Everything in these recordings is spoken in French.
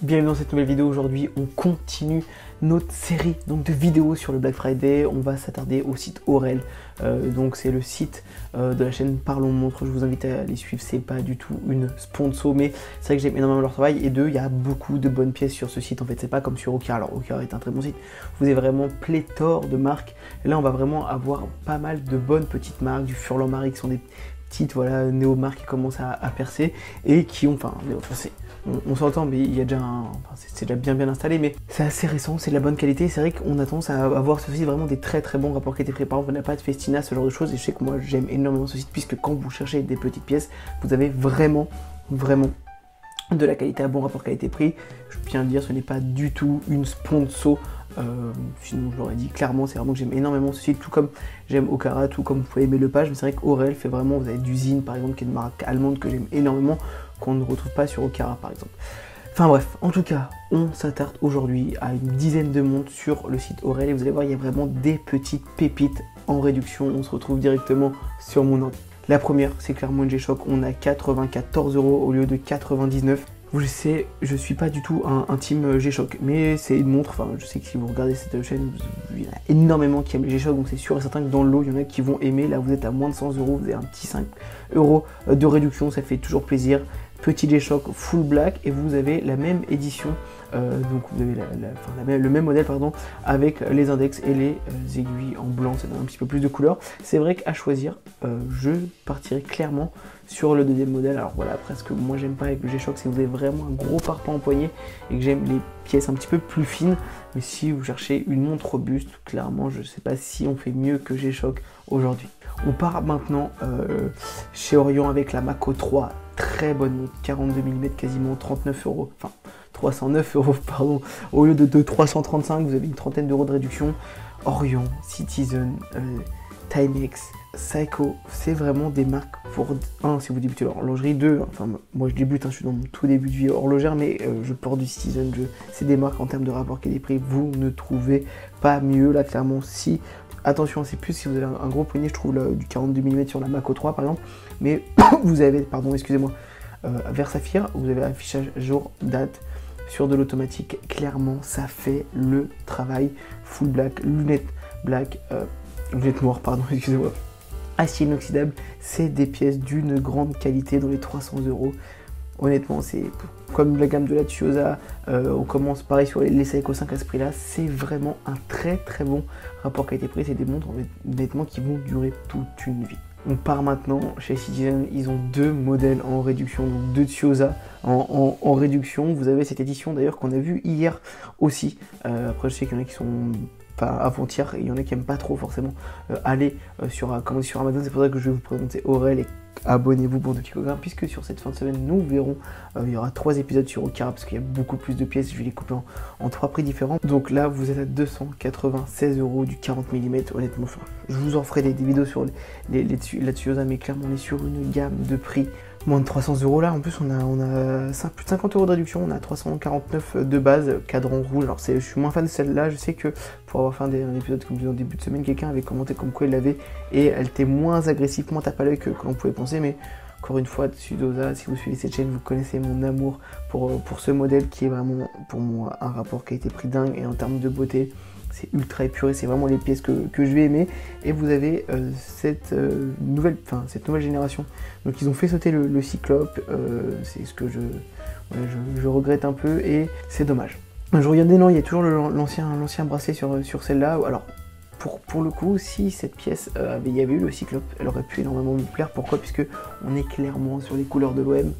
Bienvenue dans cette nouvelle vidéo. Aujourd'hui on continue notre série donc de vidéos sur le Black Friday. On va s'attarder au site Aurel, donc c'est le site de la chaîne Parlons Montre. Je vous invite à les suivre, c'est pas du tout une sponsor, mais c'est vrai que j'aime énormément leur travail, et il y a beaucoup de bonnes pièces sur ce site. En fait c'est pas comme sur Okara. Alors Okara est un très bon site, vous avez vraiment pléthore de marques, et là on va vraiment avoir pas mal de bonnes petites marques, du Furlan Marie qui sont des petites néo-marques qui commencent à percer, et qui ont, on s'entend, mais il y a déjà c'est déjà bien installé, mais c'est assez récent, c'est de la bonne qualité. C'est vrai qu'on a tendance à avoir sur ce site vraiment des très bons rapports qualité-prix. Par exemple, on n'a pas de Festina, ce genre de choses, et je sais que moi j'aime énormément ce site, puisque quand vous cherchez des petites pièces, vous avez vraiment de la qualité à bon rapport qualité-prix. Je viens de dire, ce n'est pas du tout une sponsor. Sinon je l'aurais dit clairement, c'est vraiment que j'aime énormément ce site, tout comme j'aime Okara, tout comme vous pouvez aimer Lepage, mais c'est vrai qu'Aurel fait vraiment, vous avez d'usine par exemple qui est une marque allemande que j'aime énormément, qu'on ne retrouve pas sur Okara par exemple. Enfin bref, en tout cas, on s'attarde aujourd'hui à une dizaine de montres sur le site Aurel, et vous allez voir, il y a vraiment des petites pépites en réduction. On se retrouve directement sur mon ordre. La première, c'est clairement une G-Shock, on a 94 € au lieu de 99. Vous savez, je suis pas du tout un team G-Shock, mais c'est une montre, enfin je sais que si vous regardez cette chaîne, il y en a énormément qui aiment les G-Shock, donc c'est sûr et certain que dans le lot, il y en a qui vont aimer. Là vous êtes à moins de 100 €, vous avez un petit 5 € de réduction, ça fait toujours plaisir. Petit G-Shock full black, et vous avez la même édition, donc vous avez le même modèle pardon, avec les index et les aiguilles en blanc, ça donne un petit peu plus de couleur. C'est vrai qu'à choisir, je partirai clairement sur le deuxième modèle. Alors voilà, après ce que moi j'aime pas avec le G-Shock, c'est que vous avez vraiment un gros parpaing en poignet, et que j'aime les pièces un petit peu plus fines. Mais si vous cherchez une montre robuste, clairement je sais pas si on fait mieux que G-Shock aujourd'hui. On part maintenant chez Orion avec la Mako 3, très bonne montre, 42 mm, quasiment 39 €, enfin 309 € pardon, au lieu de 335, vous avez une trentaine d'euros de réduction. Orion, Citizen, Timex, Seiko, c'est vraiment des marques pour si vous débutez l'horlogerie, 2, enfin moi je débute, je suis dans mon tout début de vie horlogère, mais je porte du Citizen, c'est des marques en termes de rapport qualité-prix, vous ne trouvez pas mieux là clairement. Si attention, c'est plus si vous avez un gros poignet, je trouve du 42 mm sur la Mako 3 par exemple, mais vous avez, pardon, excusez-moi, vers Saphir, vous avez affichage jour, date, sur de l'automatique, clairement ça fait le travail. Full black, lunettes black, lunettes noires, pardon, excusez-moi, acier inoxydable, c'est des pièces d'une grande qualité dans les 300 €. Honnêtement, c'est comme la gamme de la Tuosa, on commence pareil sur les Seiko 5 à ce prix-là, c'est vraiment un très bon rapport qualité-prix. C'est des montres honnêtement qui vont durer toute une vie. On part maintenant chez Citizen, ils ont deux modèles en réduction, donc deux Tuosa en réduction. Vous avez cette édition d'ailleurs qu'on a vue hier aussi. Après je sais qu'il y en a qui sont avant-hier, il y en a qui n'aiment pas trop forcément aller commander sur Amazon. C'est pour ça que je vais vous présenter Aurel, et abonnez-vous pour de picogrammes, puisque sur cette fin de semaine nous verrons, il y aura 3 épisodes sur Okara, parce qu'il y a beaucoup plus de pièces, je vais les couper en 3 prix différents. Donc là vous êtes à 296 € du 40 mm, honnêtement, je vous en ferai des vidéos sur la Tuosa, mais clairement on est sur une gamme de prix moins de 300 € là. En plus on a plus de 50 € de réduction, on a 349 de base, cadran rouge. Alors je suis moins fan de celle-là, je sais que pour avoir fait un épisode comme en début de semaine, quelqu'un avait commenté comme quoi il l'avait, et elle était moins agressive, moins tape à l'œil que l'on pouvait penser, mais encore une fois, Tuosa, si vous suivez cette chaîne, vous connaissez mon amour pour ce modèle, qui est vraiment pour moi un rapport qualité-prix dingue, et en termes de beauté, c'est ultra épuré, c'est vraiment les pièces que je vais aimer. Et vous avez cette nouvelle génération. Donc ils ont fait sauter le Cyclope, c'est ce que je regrette un peu, et c'est dommage. Je regardais, non, il y a toujours l'ancien bracelet sur celle-là. Alors pour le coup, si cette pièce il y avait eu le Cyclope, elle aurait pu énormément me plaire. Pourquoi? Puisque on est clairement sur les couleurs de l'OM.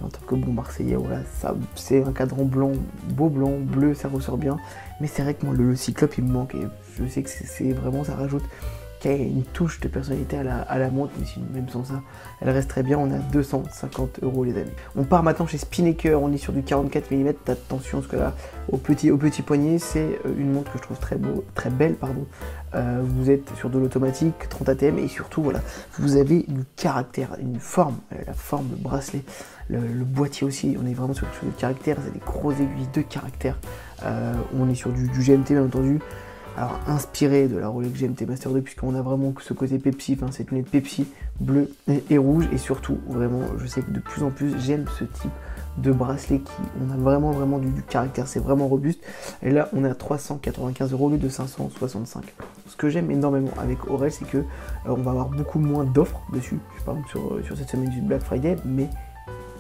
Et en tant que bon Marseillais, voilà, ça c'est un cadran blanc, beau blanc, bleu, ça ressort bien. Mais c'est vrai que moi le Cyclope il me manque, et je sais que c'est vraiment, ça rajoute une touche de personnalité à la montre, mais sinon même sans ça, elle reste très bien. On a 250 € les amis. On part maintenant chez Spinnaker, on est sur du 44 mm, attention parce que là, au petit poignet, c'est une montre que je trouve très belle, pardon. Vous êtes sur de l'automatique, 30 ATM, et surtout voilà, vous avez du caractère, une forme, la forme, le bracelet, le boîtier aussi, on est vraiment sur quelque chose de caractère, c'est des gros aiguilles de caractère. On est sur du GMT bien entendu. Alors inspiré de la Rolex GMT Master 2, puisqu'on a vraiment ce côté Pepsi, cette lunette Pepsi bleue et rouge, et surtout vraiment je sais que de plus en plus j'aime ce type de bracelet qui, on a vraiment du caractère, c'est vraiment robuste. Et là, on est à 395 € au lieu de 565. Ce que j'aime énormément avec Aurel, c'est que on va avoir beaucoup moins d'offres dessus, par exemple sur cette semaine du Black Friday, mais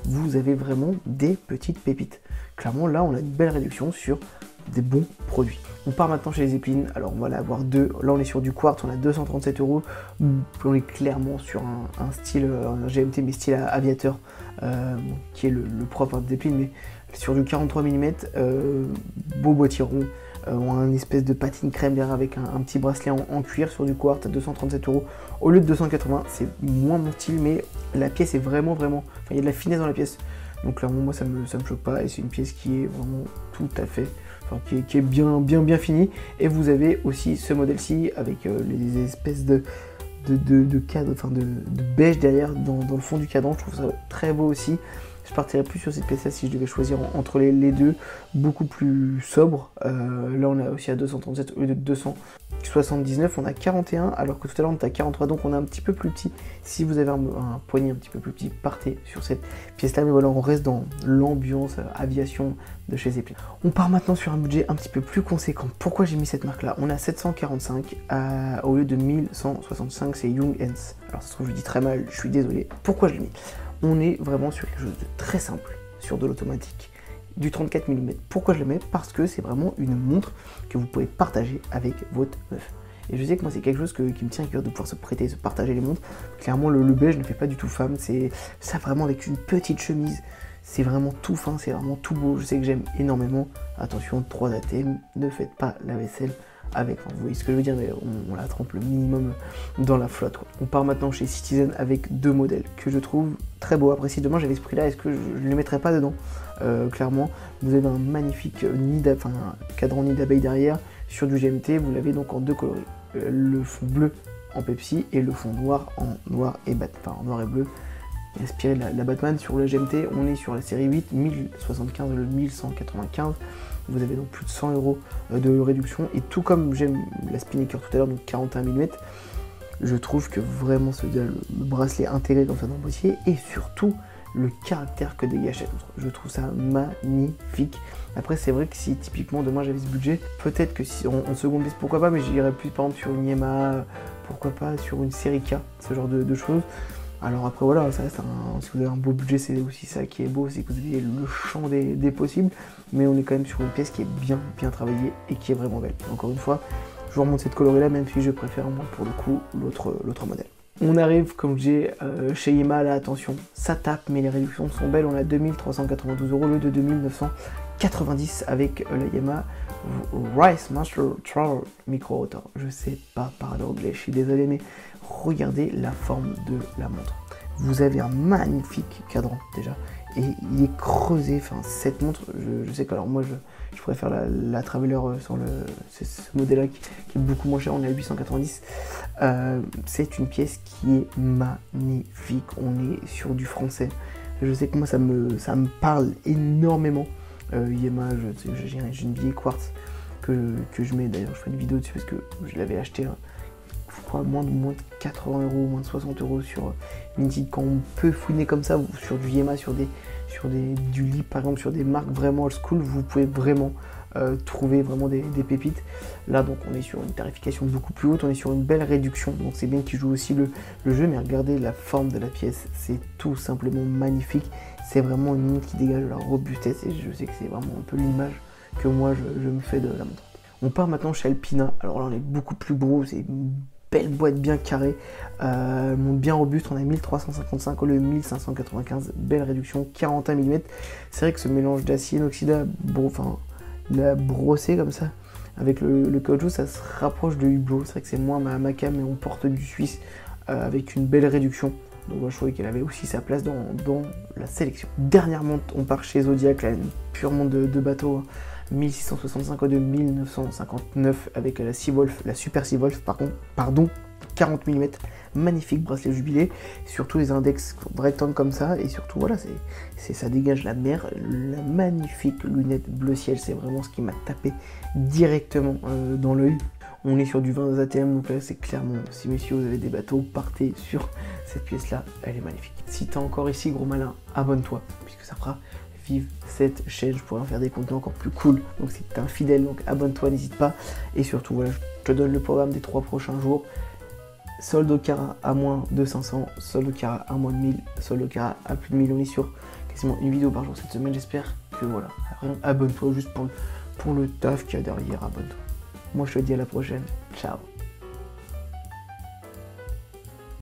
vous avez vraiment des petites pépites. Clairement, là, on a une belle réduction sur des bons produits. On part maintenant chez les Zeppelin. Alors, on va l'avoir deux. Là, on est sur du quartz, on a 237 €. On est clairement sur un style, un GMT, mais style aviateur, qui est le propre de Zeppelin, mais sur du 43 mm, beau boîtier rond. On a une espèce de patine crème derrière avec un petit bracelet en cuir sur du quartz à 237 € au lieu de 280. C'est moins mon style, mais la pièce est vraiment, enfin, il y a de la finesse dans la pièce. Donc clairement, moi, ça me choque pas, et c'est une pièce qui est vraiment tout à fait, enfin, qui est bien finie. Et vous avez aussi ce modèle-ci avec les espèces de cadre, enfin de beige derrière dans le fond du cadran. Je trouve ça très beau aussi. Je partirais plus sur cette pièce-là si je devais choisir entre les deux, beaucoup plus sobre. Là, on est aussi à 237 au lieu de 279. On a 41, alors que tout à l'heure, on était à 43, donc on est un petit peu plus petit. Si vous avez un poignet un petit peu plus petit, partez sur cette pièce-là. Mais voilà, on reste dans l'ambiance aviation de chez Zeppelin. On part maintenant sur un budget un petit peu plus conséquent. Pourquoi j'ai mis cette marque-là? On a 745 au lieu de 1165, c'est Young Hens. Alors, ça se trouve, je dis très mal, je suis désolé. Pourquoi je l'ai mis? On est vraiment sur quelque chose de très simple, sur de l'automatique, du 34 mm. Pourquoi je le mets? Parce que c'est vraiment une montre que vous pouvez partager avec votre meuf. Et je sais que moi, c'est quelque chose qui me tient à cœur de pouvoir se prêter, se partager les montres. Clairement, le beige ne fait pas du tout femme, c'est ça vraiment avec une petite chemise. C'est vraiment tout fin, c'est vraiment tout beau. Je sais que j'aime énormément. Attention, 3 ATM, ne faites pas la vaisselle avec, enfin, vous voyez ce que je veux dire, mais on la trempe le minimum dans la flotte, quoi. On part maintenant chez Citizen avec deux modèles que je trouve très beaux. Après, si demain j'avais ce prix là, est-ce que je ne les mettrais pas dedans? Clairement, vous avez un magnifique cadran nid d'abeille derrière sur du GMT. Vous l'avez donc en deux coloris, le fond bleu en Pepsi et le fond noir en noir et bleu, inspiré de la Batman. Sur le GMT, on est sur la série 8, 1075, le 1195. Vous avez donc plus de 100 € de réduction. Et tout comme j'aime la Spinnaker tout à l'heure, donc 41 mm, je trouve que vraiment le bracelet intégré dans un boîtier et surtout le caractère que dégage cette montre. Je trouve ça magnifique. Après, c'est vrai que si typiquement demain j'avais ce budget, peut-être que si en seconde liste, pourquoi pas, mais j'irais plus par exemple sur une Yamaha, pourquoi pas sur une série K, ce genre de choses. Alors après voilà, ça reste si vous avez un beau budget, c'est aussi ça qui est beau, c'est que vous avez le champ des possibles, mais on est quand même sur une pièce qui est bien travaillée et qui est vraiment belle. Encore une fois, je vous remonte cette colorie là, même si je préfère moi pour le coup l'autre modèle. On arrive, comme j'ai chez Yamaha, là attention, ça tape, mais les réductions sont belles. On a 2392 € au lieu de 2990 avec la Yamaha Rice Master Travel Micro Rotor. Je sais pas parler anglais, je suis désolé, mais regardez la forme de la montre. Vous avez un magnifique cadran déjà, et il est creusé. Enfin, cette montre, je sais que alors moi je préfère la Traveler sur ce modèle là qui est beaucoup moins cher, on est à 890. C'est une pièce qui est magnifique. On est sur du français. Je sais que moi ça me parle énormément. Yamaha, j'ai une vieille quartz que je mets, d'ailleurs je ferai une vidéo dessus parce que je l'avais acheté je crois moins de 80 €, moins de 60 € sur Vinted. Quand on peut fouiner comme ça sur du Yamaha, sur du Lee par exemple, sur des marques vraiment old school, vous pouvez vraiment trouver vraiment des pépites. Là donc on est sur une tarification beaucoup plus haute, on est sur une belle réduction, donc c'est bien qu'ils jouent aussi le jeu, mais regardez la forme de la pièce, c'est tout simplement magnifique. C'est vraiment une montre qui dégage de la robustesse et je sais que c'est vraiment un peu l'image que moi je me fais de la montre. On part maintenant chez Alpina. Alors là on est beaucoup plus gros, c'est une belle boîte bien carrée, montre bien robuste. On a 1355 au lieu de 1595, belle réduction, 41 mm. C'est vrai que ce mélange d'acier inoxydable, la brossée comme ça, avec le caoutchouc, ça se rapproche de Hublot. C'est vrai que c'est moins ma cam, mais on porte du suisse avec une belle réduction. Donc moi, je trouvais qu'elle avait aussi sa place dans la sélection. Dernière montre, on part chez Zodiac, là, une pure montre de bateau, 1665 au de 1959 avec la Seawolf, la Super Seawolf, pardon, 40 mm, magnifique bracelet jubilé, surtout les index rectangles comme ça, et surtout voilà, ça dégage la mer, la magnifique lunette bleu ciel, c'est vraiment ce qui m'a tapé directement dans l'œil. On est sur du 20 ATM, donc là c'est clairement, si messieurs vous avez des bateaux, partez sur cette pièce là, elle est magnifique. Si t'es encore ici gros malin, abonne-toi, puisque ça fera vivre cette chaîne, je pourrais en faire des contenus encore plus cool. Donc si t'es un fidèle, donc abonne-toi, n'hésite pas. Et surtout, voilà, je te donne le programme des 3 prochains jours. Solde au Cara à moins de 500, solde au Cara à moins de 1000, solde au Cara à plus de 1000. On est sur quasiment une vidéo par jour cette semaine. J'espère que voilà, abonne-toi juste pour le taf qu'il y a derrière, abonne-toi. Moi je te dis à la prochaine, ciao.